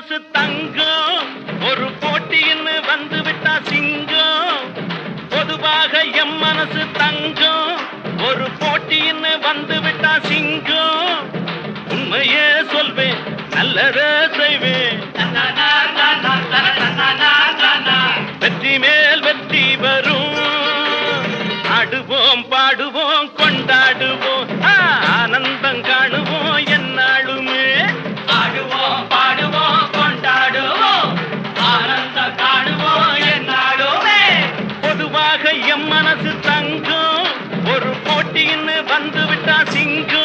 மனசு தங்கம் ஒரு போட்டின்னு வந்து விட்டா சிங்கம் பொதுவாக எம் மனசு தங்கம் ஒரு போட்டின்னு வந்து விட்டா சிங்கம் உண்மையே சொல்வேன் நல்லதே செய்வேன் வெற்றி மேல் வெற்றி வரும் ஆடுவோம் பாடுவோம் கொண்டாடுவோம் ஆனந்தம் காணுவோம் என்னாலுமே ஆடுவோம் பாடுவோம் கொண்டாடுவோம் ஆனந்தம் காணுவோம் என்னாலுமே பொதுவாக எம் மனசு தங்கம் ஒரு போட்டின்னு வந்து விட்டா சிங்கம்